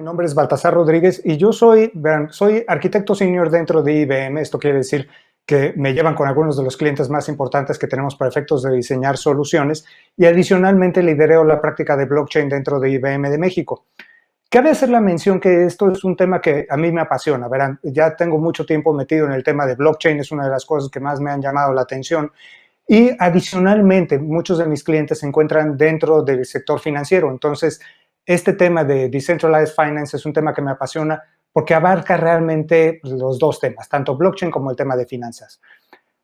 nombre es Baltasar Rodríguez y yo soy arquitecto senior dentro de IBM. Esto quiere decir que me llevan con algunos de los clientes más importantes que tenemos para efectos de diseñar soluciones y adicionalmente lidereo la práctica de blockchain dentro de IBM de México. Cabe hacer la mención que esto es un tema que a mí me apasiona. Verán, ya tengo mucho tiempo metido en el tema de blockchain, es una de las cosas que más me han llamado la atención. Y adicionalmente, muchos de mis clientes se encuentran dentro del sector financiero. Entonces, este tema de Decentralized Finance es un tema que me apasiona porque abarca realmente los dos temas, tanto blockchain como el tema de finanzas.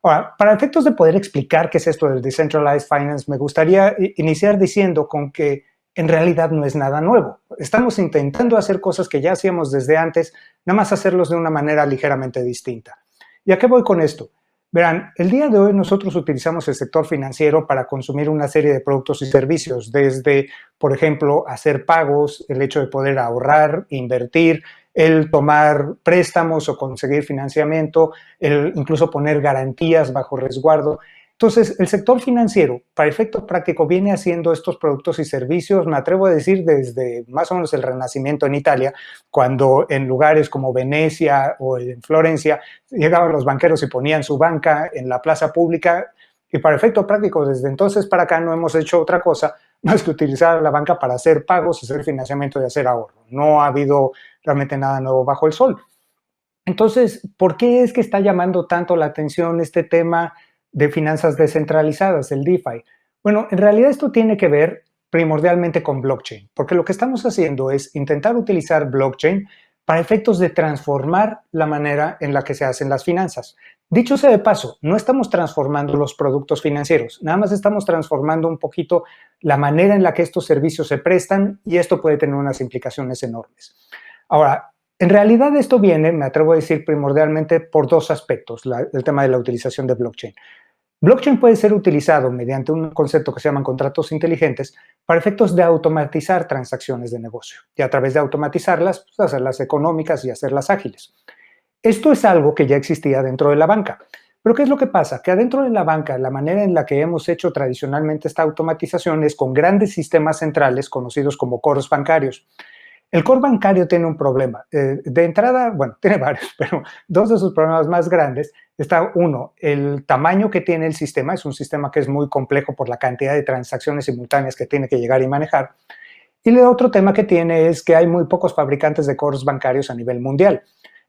Ahora, para efectos de poder explicar qué es esto del Decentralized Finance, me gustaría iniciar diciendo con que en realidad no es nada nuevo. Estamos intentando hacer cosas que ya hacíamos desde antes, nada más hacerlos de una manera ligeramente distinta. ¿Y a qué voy con esto? Verán, el día de hoy nosotros utilizamos el sector financiero para consumir una serie de productos y servicios, desde, por ejemplo, hacer pagos, el hecho de poder ahorrar, invertir, el tomar préstamos o conseguir financiamiento, el incluso poner garantías bajo resguardo. Entonces, el sector financiero, para efecto práctico, viene haciendo estos productos y servicios, me atrevo a decir, desde más o menos el Renacimiento en Italia, cuando en lugares como Venecia o en Florencia llegaban los banqueros y ponían su banca en la plaza pública, y para efecto práctico, desde entonces para acá no hemos hecho otra cosa más que utilizar la banca para hacer pagos, hacer financiamiento y hacer ahorro. No ha habido realmente nada nuevo bajo el sol. Entonces, ¿por qué es que está llamando tanto la atención este tema de finanzas descentralizadas, el DeFi? Bueno, en realidad esto tiene que ver primordialmente con blockchain, porque lo que estamos haciendo es intentar utilizar blockchain para efectos de transformar la manera en la que se hacen las finanzas. Dicho sea de paso, no estamos transformando los productos financieros, nada más estamos transformando un poquito la manera en la que estos servicios se prestan y esto puede tener unas implicaciones enormes. Ahora, en realidad esto viene, me atrevo a decir, primordialmente por dos aspectos, el tema de la utilización de blockchain. Blockchain puede ser utilizado mediante un concepto que se llaman contratos inteligentes para efectos de automatizar transacciones de negocio y a través de automatizarlas, pues, hacerlas económicas y hacerlas ágiles. Esto es algo que ya existía dentro de la banca. Pero ¿qué es lo que pasa? Que adentro de la banca, la manera en la que hemos hecho tradicionalmente esta automatización es con grandes sistemas centrales conocidos como coros bancarios. El core bancario tiene un problema. De entrada, bueno, tiene varios, pero dos de sus problemas más grandes está, uno, el tamaño que tiene el sistema. Es un sistema que es muy complejo por la cantidad de transacciones simultáneas que tiene que llegar y manejar. Y el otro tema que tiene es que hay muy pocos fabricantes de cores bancarios a nivel mundial.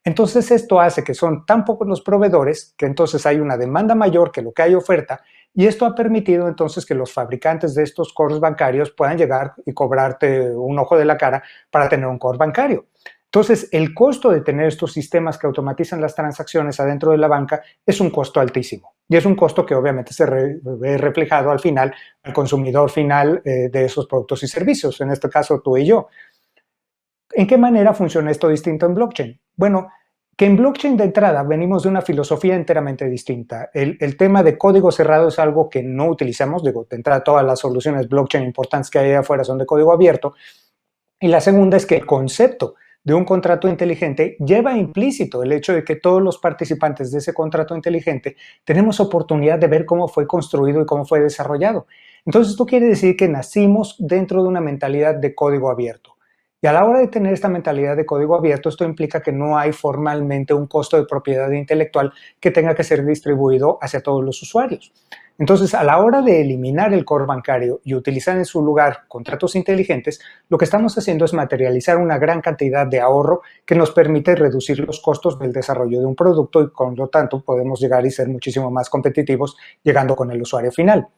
Entonces, esto hace que son tan pocos los proveedores que entonces hay una demanda mayor que lo que hay oferta, y esto ha permitido entonces que los fabricantes de estos cores bancarios puedan llegar y cobrarte un ojo de la cara para tener un core bancario. Entonces, el costo de tener estos sistemas que automatizan las transacciones adentro de la banca es un costo altísimo. Y es un costo que obviamente se ve reflejado al final, al consumidor final de esos productos y servicios, en este caso tú y yo. ¿En qué manera funciona esto distinto en blockchain? Bueno, que en blockchain de entrada venimos de una filosofía enteramente distinta. El tema de código cerrado es algo que no utilizamos. Digo, de entrada todas las soluciones blockchain importantes que hay afuera son de código abierto. Y la segunda es que el concepto de un contrato inteligente lleva implícito el hecho de que todos los participantes de ese contrato inteligente tenemos oportunidad de ver cómo fue construido y cómo fue desarrollado. Entonces, esto quiere decir que nacimos dentro de una mentalidad de código abierto. Y a la hora de tener esta mentalidad de código abierto, esto implica que no hay formalmente un costo de propiedad intelectual que tenga que ser distribuido hacia todos los usuarios. Entonces, a la hora de eliminar el core bancario y utilizar en su lugar contratos inteligentes, lo que estamos haciendo es materializar una gran cantidad de ahorro que nos permite reducir los costos del desarrollo de un producto y, por lo tanto, podemos llegar y ser muchísimo más competitivos llegando con el usuario final.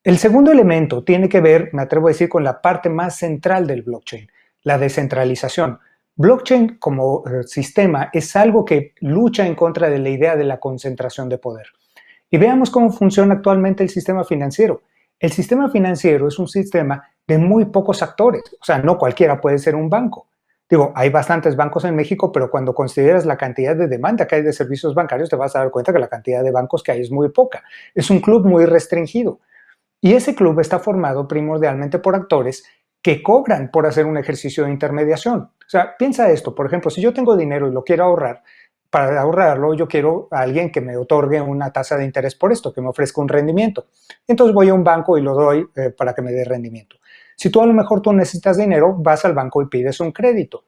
El segundo elemento tiene que ver, me atrevo a decir, con la parte más central del blockchain, la descentralización. Blockchain como sistema es algo que lucha en contra de la idea de la concentración de poder. Y veamos cómo funciona actualmente el sistema financiero. El sistema financiero es un sistema de muy pocos actores, o sea, no cualquiera puede ser un banco. Digo, hay bastantes bancos en México, pero cuando consideras la cantidad de demanda que hay de servicios bancarios, te vas a dar cuenta que la cantidad de bancos que hay es muy poca. Es un club muy restringido. Y ese club está formado primordialmente por actores que cobran por hacer un ejercicio de intermediación. O sea, piensa esto, por ejemplo, si yo tengo dinero y lo quiero ahorrar, para ahorrarlo yo quiero a alguien que me otorgue una tasa de interés por esto, que me ofrezca un rendimiento. Entonces voy a un banco y lo doy para que me dé rendimiento. Si tú a lo mejor tú necesitas dinero, vas al banco y pides un crédito.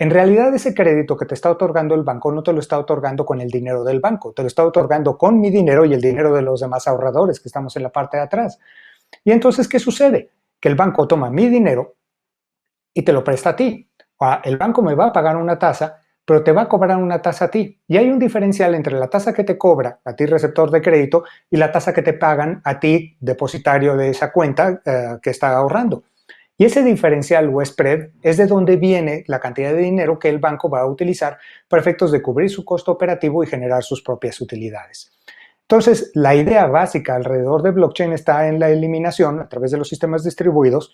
En realidad ese crédito que te está otorgando el banco no te lo está otorgando con el dinero del banco, te lo está otorgando con mi dinero y el dinero de los demás ahorradores que estamos en la parte de atrás. Y entonces, ¿qué sucede? Que el banco toma mi dinero y te lo presta a ti. El banco me va a pagar una tasa, pero te va a cobrar una tasa a ti. Y hay un diferencial entre la tasa que te cobra a ti, receptor de crédito, y la tasa que te pagan a ti, depositario de esa cuenta que está ahorrando. Y ese diferencial o spread es de donde viene la cantidad de dinero que el banco va a utilizar para efectos de cubrir su costo operativo y generar sus propias utilidades. Entonces, la idea básica alrededor de blockchain está en la eliminación, a través de los sistemas distribuidos,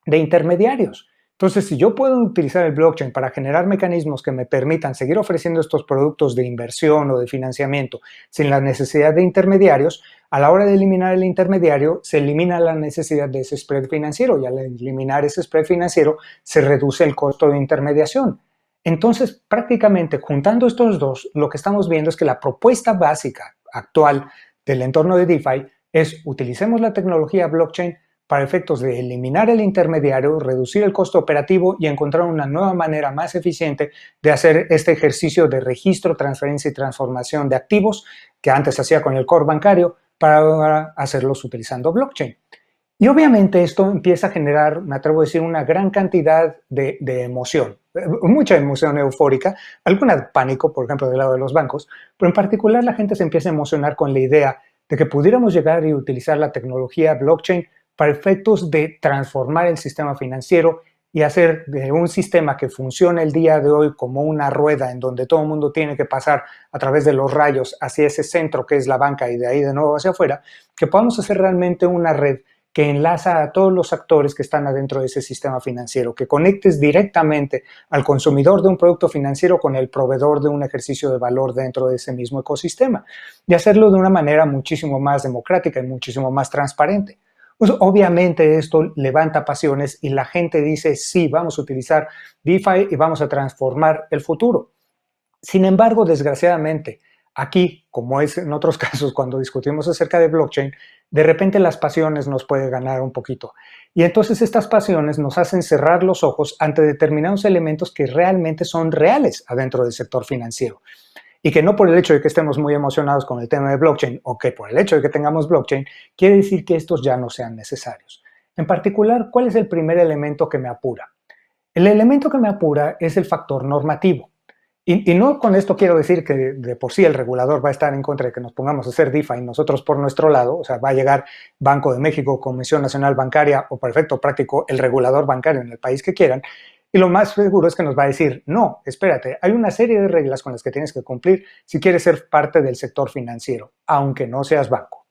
de intermediarios. Entonces, si yo puedo utilizar el blockchain para generar mecanismos que me permitan seguir ofreciendo estos productos de inversión o de financiamiento sin la necesidad de intermediarios, a la hora de eliminar el intermediario, se elimina la necesidad de ese spread financiero y al eliminar ese spread financiero, se reduce el costo de intermediación. Entonces, prácticamente juntando estos dos, lo que estamos viendo es que la propuesta básica actual del entorno de DeFi es utilicemos la tecnología blockchain para efectos de eliminar el intermediario, reducir el costo operativo y encontrar una nueva manera más eficiente de hacer este ejercicio de registro, transferencia y transformación de activos que antes se hacía con el core bancario para ahora hacerlos utilizando blockchain. Y obviamente esto empieza a generar, me atrevo a decir, una gran cantidad de emoción, mucha emoción eufórica, alguna pánico, por ejemplo, del lado de los bancos, pero en particular la gente se empieza a emocionar con la idea de que pudiéramos llegar y utilizar la tecnología blockchain para efectos de transformar el sistema financiero y hacer de un sistema que funciona el día de hoy como una rueda en donde todo el mundo tiene que pasar a través de los rayos hacia ese centro que es la banca y de ahí de nuevo hacia afuera, que podamos hacer realmente una red que enlaza a todos los actores que están adentro de ese sistema financiero, que conectes directamente al consumidor de un producto financiero con el proveedor de un ejercicio de valor dentro de ese mismo ecosistema y hacerlo de una manera muchísimo más democrática y muchísimo más transparente. Pues obviamente esto levanta pasiones y la gente dice, sí, vamos a utilizar DeFi y vamos a transformar el futuro. Sin embargo, desgraciadamente, aquí, como es en otros casos cuando discutimos acerca de blockchain, de repente las pasiones nos pueden ganar un poquito. Y entonces estas pasiones nos hacen cerrar los ojos ante determinados elementos que realmente son reales adentro del sector financiero. Y que no por el hecho de que estemos muy emocionados con el tema de blockchain o que por el hecho de que tengamos blockchain, quiere decir que estos ya no sean necesarios. En particular, ¿cuál es el primer elemento que me apura? El elemento que me apura es el factor normativo. Y no con esto quiero decir que de por sí el regulador va a estar en contra de que nos pongamos a hacer DeFi nosotros por nuestro lado, o sea, va a llegar Banco de México, Comisión Nacional Bancaria o, por efecto práctico, el regulador bancario en el país que quieran, y lo más seguro es que nos va a decir, no, espérate, hay una serie de reglas con las que tienes que cumplir si quieres ser parte del sector financiero, aunque no seas banco.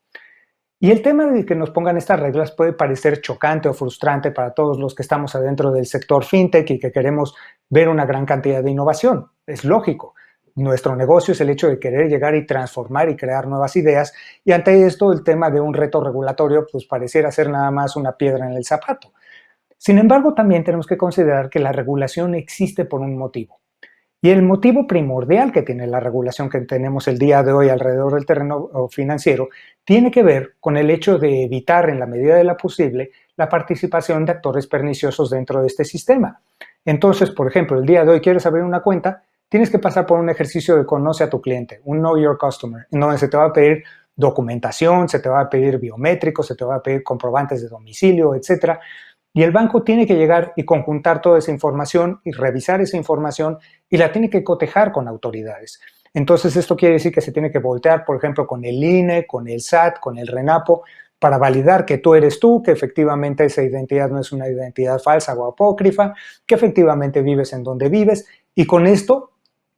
Y el tema de que nos pongan estas reglas puede parecer chocante o frustrante para todos los que estamos adentro del sector fintech y que queremos ver una gran cantidad de innovación. Es lógico. Nuestro negocio es el hecho de querer llegar y transformar y crear nuevas ideas y ante esto el tema de un reto regulatorio pues pareciera ser nada más una piedra en el zapato. Sin embargo, también tenemos que considerar que la regulación existe por un motivo. Y el motivo primordial que tiene la regulación que tenemos el día de hoy alrededor del terreno financiero tiene que ver con el hecho de evitar en la medida de lo posible la participación de actores perniciosos dentro de este sistema. Entonces, por ejemplo, el día de hoy quieres abrir una cuenta, tienes que pasar por un ejercicio de conoce a tu cliente, un Know Your Customer, en donde se te va a pedir documentación, se te va a pedir biométricos, se te va a pedir comprobantes de domicilio, etcétera. Y el banco tiene que llegar y conjuntar toda esa información y revisar esa información y la tiene que cotejar con autoridades. Entonces esto quiere decir que se tiene que voltear, por ejemplo, con el INE, con el SAT, con el RENAPO, para validar que tú eres tú, que efectivamente esa identidad no es una identidad falsa o apócrifa, que efectivamente vives en donde vives y con esto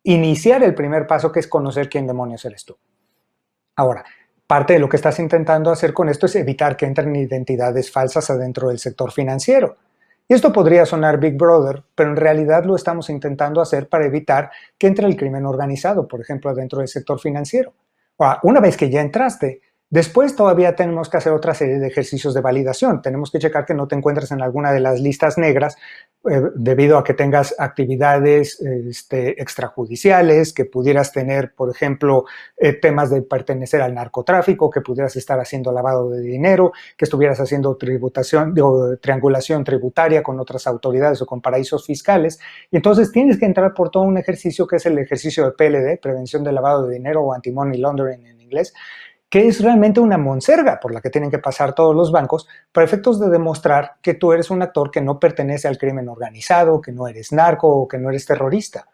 iniciar el primer paso que es conocer quién demonios eres tú. Ahora, parte de lo que estás intentando hacer con esto es evitar que entren identidades falsas adentro del sector financiero. Y esto podría sonar Big Brother, pero en realidad lo estamos intentando hacer para evitar que entre el crimen organizado, por ejemplo, dentro del sector financiero. Una vez que ya entraste, Después todavía tenemos que hacer otra serie de ejercicios de validación. Tenemos que checar que no te encuentres en alguna de las listas negras debido a que tengas actividades extrajudiciales, que pudieras tener, por ejemplo, temas de pertenecer al narcotráfico, que pudieras estar haciendo lavado de dinero, que estuvieras haciendo triangulación tributaria con otras autoridades o con paraísos fiscales. Y entonces tienes que entrar por todo un ejercicio que es el ejercicio de PLD, prevención del lavado de dinero o anti-money laundering en inglés, que es realmente una monserga por la que tienen que pasar todos los bancos para efectos de demostrar que tú eres un actor que no pertenece al crimen organizado, que no eres narco o que no eres terrorista.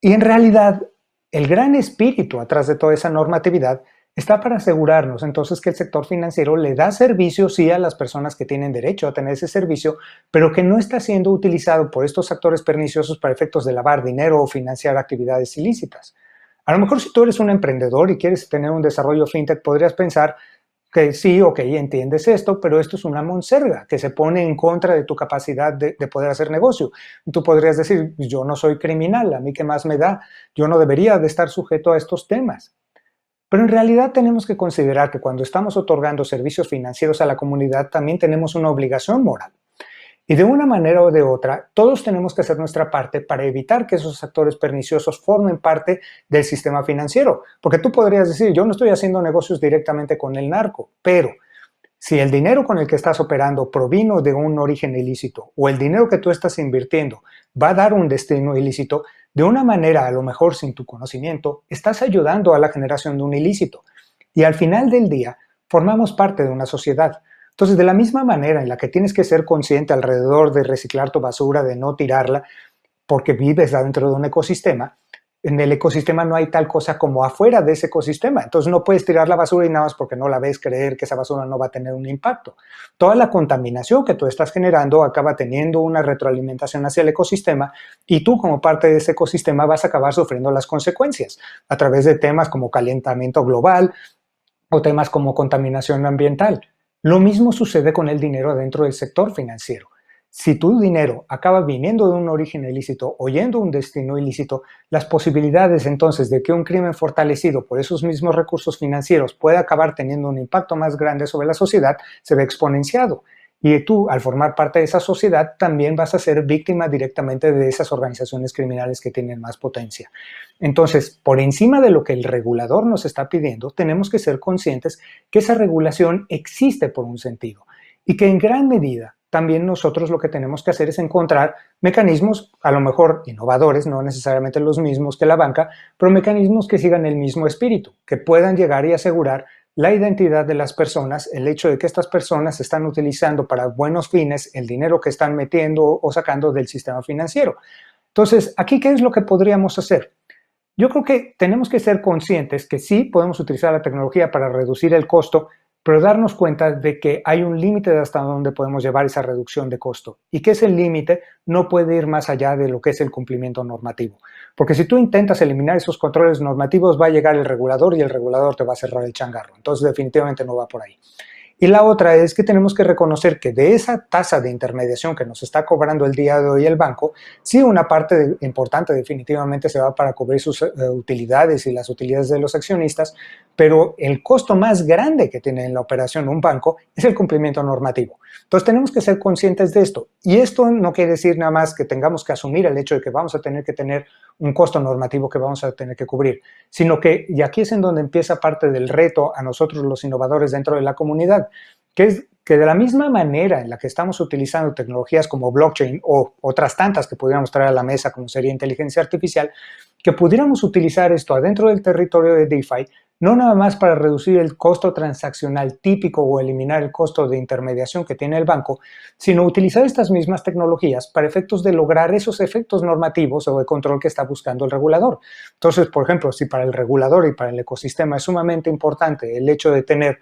Y en realidad, el gran espíritu atrás de toda esa normatividad está para asegurarnos entonces que el sector financiero le da servicio sí a las personas que tienen derecho a tener ese servicio, pero que no está siendo utilizado por estos actores perniciosos para efectos de lavar dinero o financiar actividades ilícitas. A lo mejor si tú eres un emprendedor y quieres tener un desarrollo fintech, podrías pensar que sí, ok, entiendes esto, pero esto es una monserga que se pone en contra de tu capacidad de poder hacer negocio. Tú podrías decir, yo no soy criminal, a mí qué más me da, yo no debería de estar sujeto a estos temas. Pero en realidad tenemos que considerar que cuando estamos otorgando servicios financieros a la comunidad, también tenemos una obligación moral. Y de una manera o de otra, todos tenemos que hacer nuestra parte para evitar que esos actores perniciosos formen parte del sistema financiero. Porque tú podrías decir, yo no estoy haciendo negocios directamente con el narco, pero si el dinero con el que estás operando provino de un origen ilícito o el dinero que tú estás invirtiendo va a dar un destino ilícito, de una manera a lo mejor sin tu conocimiento, estás ayudando a la generación de un ilícito. Y al final del día, formamos parte de una sociedad. Entonces, de la misma manera en la que tienes que ser consciente alrededor de reciclar tu basura, de no tirarla, porque vives dentro de un ecosistema, en el ecosistema no hay tal cosa como afuera de ese ecosistema. Entonces no puedes tirar la basura y nada más porque no la ves creer que esa basura no va a tener un impacto. Toda la contaminación que tú estás generando acaba teniendo una retroalimentación hacia el ecosistema y tú como parte de ese ecosistema vas a acabar sufriendo las consecuencias a través de temas como calentamiento global o temas como contaminación ambiental. Lo mismo sucede con el dinero dentro del sector financiero. Si tu dinero acaba viniendo de un origen ilícito o yendo a un destino ilícito, las posibilidades entonces de que un crimen fortalecido por esos mismos recursos financieros pueda acabar teniendo un impacto más grande sobre la sociedad se ve exponenciado. Y tú, al formar parte de esa sociedad, también vas a ser víctima directamente de esas organizaciones criminales que tienen más potencia. Entonces, por encima de lo que el regulador nos está pidiendo, tenemos que ser conscientes que esa regulación existe por un sentido y que en gran medida también nosotros lo que tenemos que hacer es encontrar mecanismos, a lo mejor innovadores, no necesariamente los mismos que la banca, pero mecanismos que sigan el mismo espíritu, que puedan llegar y asegurar la identidad de las personas, el hecho de que estas personas están utilizando para buenos fines el dinero que están metiendo o sacando del sistema financiero. Entonces, aquí, ¿qué es lo que podríamos hacer? Yo creo que tenemos que ser conscientes que sí podemos utilizar la tecnología para reducir el costo, pero darnos cuenta de que hay un límite de hasta dónde podemos llevar esa reducción de costo y que ese límite no puede ir más allá de lo que es el cumplimiento normativo. Porque si tú intentas eliminar esos controles normativos, va a llegar el regulador y el regulador te va a cerrar el changarro. Entonces, definitivamente no va por ahí. Y la otra es que tenemos que reconocer que de esa tasa de intermediación que nos está cobrando el día de hoy el banco, sí una parte importante definitivamente se va para cubrir sus utilidades y las utilidades de los accionistas, pero el costo más grande que tiene en la operación un banco es el cumplimiento normativo. Entonces tenemos que ser conscientes de esto. Y esto no quiere decir nada más que tengamos que asumir el hecho de que vamos a tener que tener un costo normativo que vamos a tener que cubrir, sino que, y aquí es en donde empieza parte del reto a nosotros los innovadores dentro de la comunidad, que es que de la misma manera en la que estamos utilizando tecnologías como blockchain o otras tantas que pudiéramos traer a la mesa como sería inteligencia artificial, que pudiéramos utilizar esto adentro del territorio de DeFi, no nada más para reducir el costo transaccional típico o eliminar el costo de intermediación que tiene el banco, sino utilizar estas mismas tecnologías para efectos de lograr esos efectos normativos o de control que está buscando el regulador. Entonces, por ejemplo, si para el regulador y para el ecosistema es sumamente importante el hecho de tener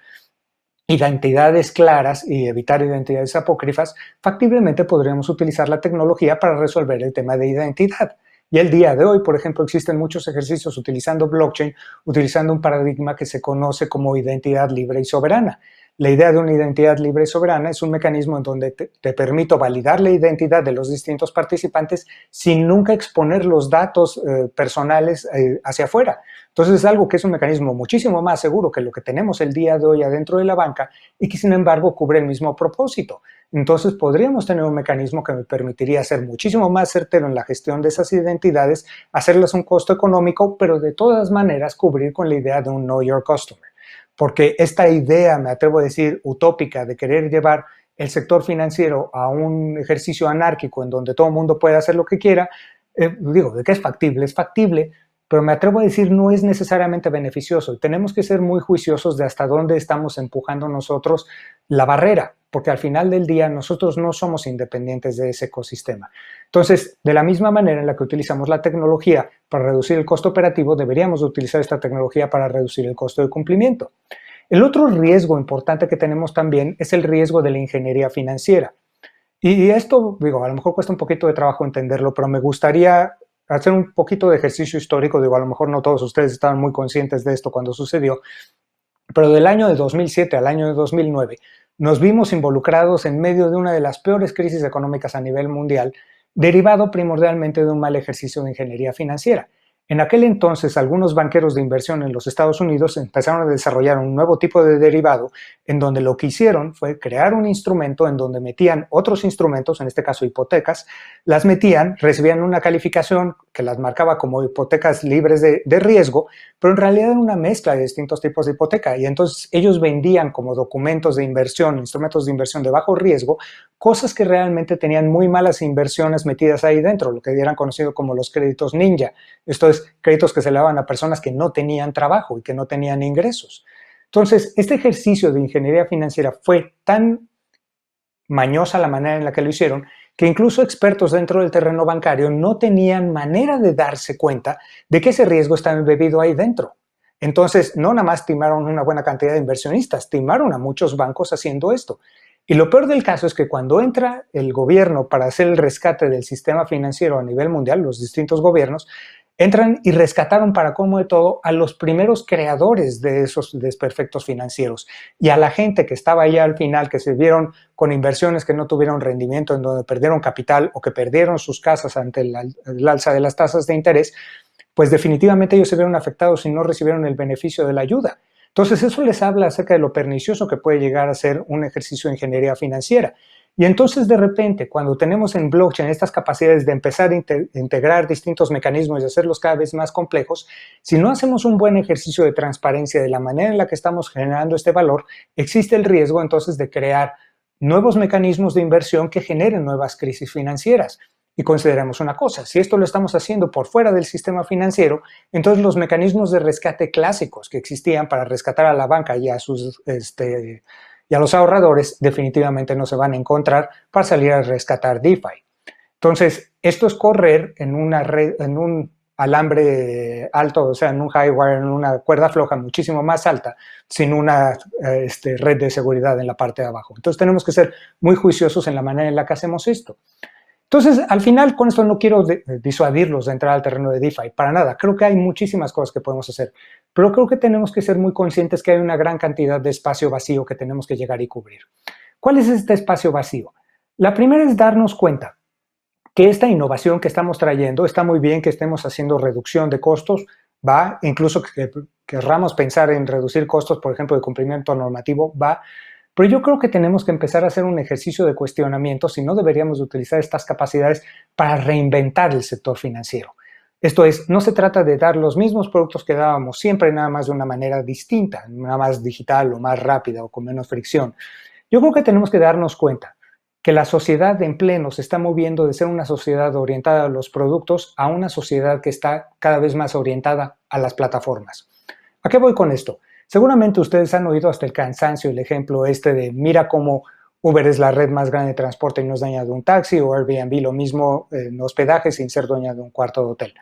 identidades claras y evitar identidades apócrifas, factiblemente podríamos utilizar la tecnología para resolver el tema de identidad. Y el día de hoy, por ejemplo, existen muchos ejercicios utilizando blockchain, utilizando un paradigma que se conoce como identidad libre y soberana. La idea de una identidad libre y soberana es un mecanismo en donde te permito validar la identidad de los distintos participantes sin nunca exponer los datos personales hacia afuera. Entonces es algo que es un mecanismo muchísimo más seguro que lo que tenemos el día de hoy adentro de la banca y que sin embargo cubre el mismo propósito. Entonces podríamos tener un mecanismo que me permitiría ser muchísimo más certero en la gestión de esas identidades, hacerlas un costo económico, pero de todas maneras cubrir con la idea de un Know Your Customer. Porque esta idea, me atrevo a decir, utópica de querer llevar el sector financiero a un ejercicio anárquico en donde todo el mundo puede hacer lo que quiera, digo, ¿de qué es factible, pero me atrevo a decir no es necesariamente beneficioso. Tenemos que ser muy juiciosos de hasta dónde estamos empujando nosotros la barrera, porque al final del día nosotros no somos independientes de ese ecosistema. Entonces, de la misma manera en la que utilizamos la tecnología para reducir el costo operativo, deberíamos utilizar esta tecnología para reducir el costo de cumplimiento. El otro riesgo importante que tenemos también es el riesgo de la ingeniería financiera. Y esto, digo, a lo mejor cuesta un poquito de trabajo entenderlo, pero me gustaría hacer un poquito de ejercicio histórico. Digo, a lo mejor no todos ustedes estaban muy conscientes de esto cuando sucedió, pero del año de 2007 al año de 2009 nos vimos involucrados en medio de una de las peores crisis económicas a nivel mundial, derivado primordialmente de un mal ejercicio de ingeniería financiera. En aquel entonces, algunos banqueros de inversión en los Estados Unidos empezaron a desarrollar un nuevo tipo de derivado en donde lo que hicieron fue crear un instrumento en donde metían otros instrumentos, en este caso hipotecas, las metían, recibían una calificación que las marcaba como hipotecas libres de riesgo, pero en realidad era una mezcla de distintos tipos de hipoteca y entonces ellos vendían como documentos de inversión, instrumentos de inversión de bajo riesgo, cosas que realmente tenían muy malas inversiones metidas ahí dentro, lo que eran conocidos como los créditos ninja. Esto es, créditos que se le daban a personas que no tenían trabajo y que no tenían ingresos. Entonces, este ejercicio de ingeniería financiera fue tan mañosa la manera en la que lo hicieron, que incluso expertos dentro del terreno bancario no tenían manera de darse cuenta de que ese riesgo estaba embebido ahí dentro. Entonces, no nada más timaron una buena cantidad de inversionistas, timaron a muchos bancos haciendo esto. Y lo peor del caso es que cuando entra el gobierno para hacer el rescate del sistema financiero a nivel mundial, los distintos gobiernos, entran y rescataron para colmo de todo a los primeros creadores de esos desperfectos financieros y a la gente que estaba allá al final, que se vieron con inversiones que no tuvieron rendimiento, en donde perdieron capital o que perdieron sus casas ante el alza de las tasas de interés, pues definitivamente ellos se vieron afectados y no recibieron el beneficio de la ayuda. Entonces eso les habla acerca de lo pernicioso que puede llegar a ser un ejercicio de ingeniería financiera. Y entonces de repente, cuando tenemos en blockchain estas capacidades de empezar a integrar distintos mecanismos y hacerlos cada vez más complejos, si no hacemos un buen ejercicio de transparencia de la manera en la que estamos generando este valor, existe el riesgo entonces de crear nuevos mecanismos de inversión que generen nuevas crisis financieras. Y consideremos una cosa, si esto lo estamos haciendo por fuera del sistema financiero, entonces los mecanismos de rescate clásicos que existían para rescatar a la banca y a los ahorradores definitivamente no se van a encontrar para salir a rescatar DeFi. Entonces, esto es correr en una red, en un alambre alto, o sea, en un high wire, en una cuerda floja muchísimo más alta, sin una red de seguridad en la parte de abajo. Entonces, tenemos que ser muy juiciosos en la manera en la que hacemos esto. Entonces, al final, con esto no quiero disuadirlos de entrar al terreno de DeFi, para nada. Creo que hay muchísimas cosas que podemos hacer, pero creo que tenemos que ser muy conscientes que hay una gran cantidad de espacio vacío que tenemos que llegar y cubrir. ¿Cuál es este espacio vacío? La primera es darnos cuenta que esta innovación que estamos trayendo, está muy bien que estemos haciendo reducción de costos, va, incluso que querramos pensar en reducir costos, por ejemplo, de cumplimiento normativo, va, pero yo creo que tenemos que empezar a hacer un ejercicio de cuestionamiento si no deberíamos utilizar estas capacidades para reinventar el sector financiero. Esto es, no se trata de dar los mismos productos que dábamos siempre, nada más de una manera distinta, nada más digital o más rápida o con menos fricción. Yo creo que tenemos que darnos cuenta que la sociedad en pleno se está moviendo de ser una sociedad orientada a los productos a una sociedad que está cada vez más orientada a las plataformas. ¿A qué voy con esto? Seguramente ustedes han oído hasta el cansancio el ejemplo de mira cómo Uber es la red más grande de transporte y no es dueña de un taxi, o Airbnb lo mismo en hospedaje sin ser dueña de un cuarto de hotel.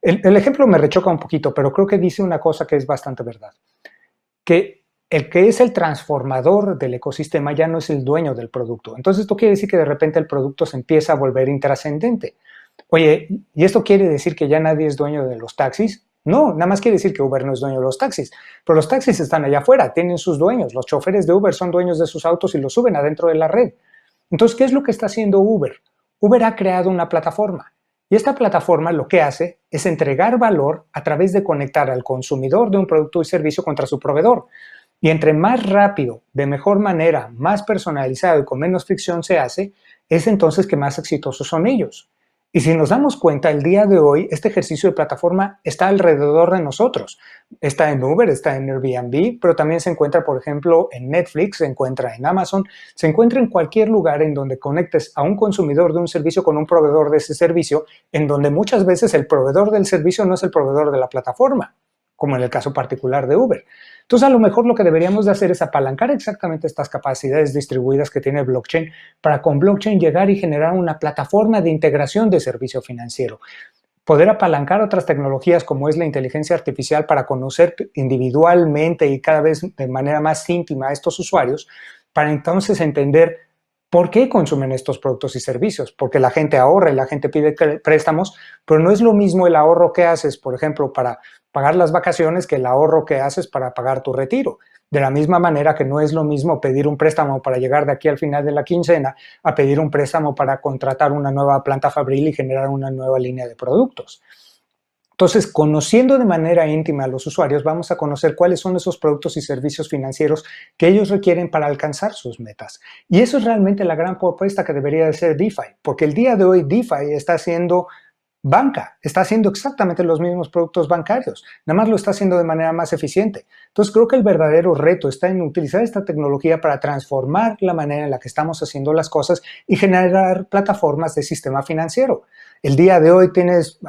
El ejemplo me rechoca un poquito, pero creo que dice una cosa que es bastante verdad, que el que es el transformador del ecosistema ya no es el dueño del producto. Entonces esto quiere decir que de repente el producto se empieza a volver intrascendente. Oye, ¿y esto quiere decir que ya nadie es dueño de los taxis? No, nada más quiere decir que Uber no es dueño de los taxis, pero los taxis están allá afuera, tienen sus dueños, los choferes de Uber son dueños de sus autos y los suben adentro de la red. Entonces, ¿qué es lo que está haciendo Uber? Uber ha creado una plataforma y esta plataforma lo que hace es entregar valor a través de conectar al consumidor de un producto y servicio contra su proveedor. Y entre más rápido, de mejor manera, más personalizado y con menos fricción se hace, es entonces que más exitosos son ellos. Y si nos damos cuenta, el día de hoy, este ejercicio de plataforma está alrededor de nosotros. Está en Uber, está en Airbnb, pero también se encuentra, por ejemplo, en Netflix, se encuentra en Amazon, se encuentra en cualquier lugar en donde conectes a un consumidor de un servicio con un proveedor de ese servicio, en donde muchas veces el proveedor del servicio no es el proveedor de la plataforma, como en el caso particular de Uber. Entonces, a lo mejor lo que deberíamos de hacer es apalancar exactamente estas capacidades distribuidas que tiene blockchain para con blockchain llegar y generar una plataforma de integración de servicio financiero. Poder apalancar otras tecnologías como es la inteligencia artificial para conocer individualmente y cada vez de manera más íntima a estos usuarios, para entonces entender por qué consumen estos productos y servicios. Porque la gente ahorra y la gente pide préstamos, pero no es lo mismo el ahorro que haces, por ejemplo, para pagar las vacaciones que el ahorro que haces para pagar tu retiro. De la misma manera que no es lo mismo pedir un préstamo para llegar de aquí al final de la quincena a pedir un préstamo para contratar una nueva planta fabril y generar una nueva línea de productos. Entonces, conociendo de manera íntima a los usuarios, vamos a conocer cuáles son esos productos y servicios financieros que ellos requieren para alcanzar sus metas. Y eso es realmente la gran propuesta que debería de ser DeFi, porque el día de hoy DeFi está haciendo banca, está haciendo exactamente los mismos productos bancarios, nada más lo está haciendo de manera más eficiente. Entonces creo que el verdadero reto está en utilizar esta tecnología para transformar la manera en la que estamos haciendo las cosas y generar plataformas de sistema financiero. El día de hoy tienes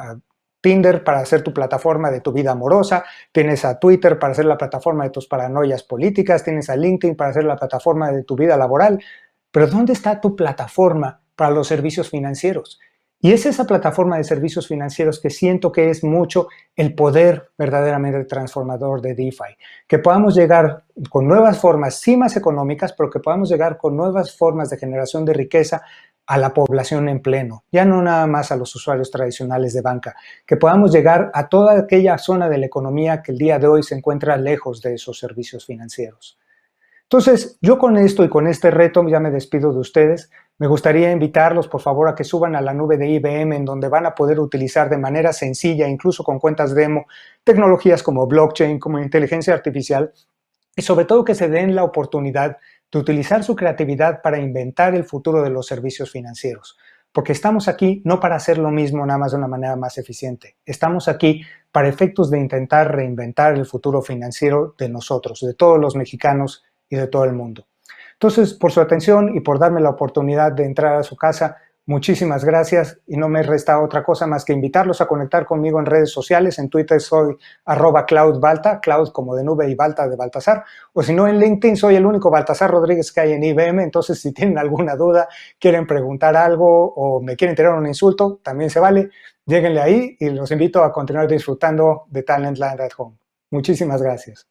Tinder para hacer tu plataforma de tu vida amorosa, tienes a Twitter para hacer la plataforma de tus paranoias políticas, tienes a LinkedIn para hacer la plataforma de tu vida laboral, pero ¿dónde está tu plataforma para los servicios financieros? Y es esa plataforma de servicios financieros que siento que es mucho el poder verdaderamente transformador de DeFi. Que podamos llegar con nuevas formas, sí más económicas, pero que podamos llegar con nuevas formas de generación de riqueza a la población en pleno, ya no nada más a los usuarios tradicionales de banca, que podamos llegar a toda aquella zona de la economía que el día de hoy se encuentra lejos de esos servicios financieros. Entonces, yo con esto y con este reto ya me despido de ustedes. Me gustaría invitarlos, por favor, a que suban a la nube de IBM, en donde van a poder utilizar de manera sencilla, incluso con cuentas demo, tecnologías como blockchain, como inteligencia artificial, y sobre todo que se den la oportunidad de utilizar su creatividad para inventar el futuro de los servicios financieros. Porque estamos aquí no para hacer lo mismo nada más de una manera más eficiente. Estamos aquí para efectos de intentar reinventar el futuro financiero de nosotros, de todos los mexicanos y de todo el mundo. Entonces, por su atención y por darme la oportunidad de entrar a su casa, muchísimas gracias y no me resta otra cosa más que invitarlos a conectar conmigo en redes sociales. En Twitter soy @CloudBalta, Cloud como de nube y Balta de Baltasar, o si no en LinkedIn soy el único Baltasar Rodríguez que hay en IBM, entonces si tienen alguna duda, quieren preguntar algo o me quieren tirar un insulto, también se vale, lléguenle ahí y los invito a continuar disfrutando de Talentland at Home. Muchísimas gracias.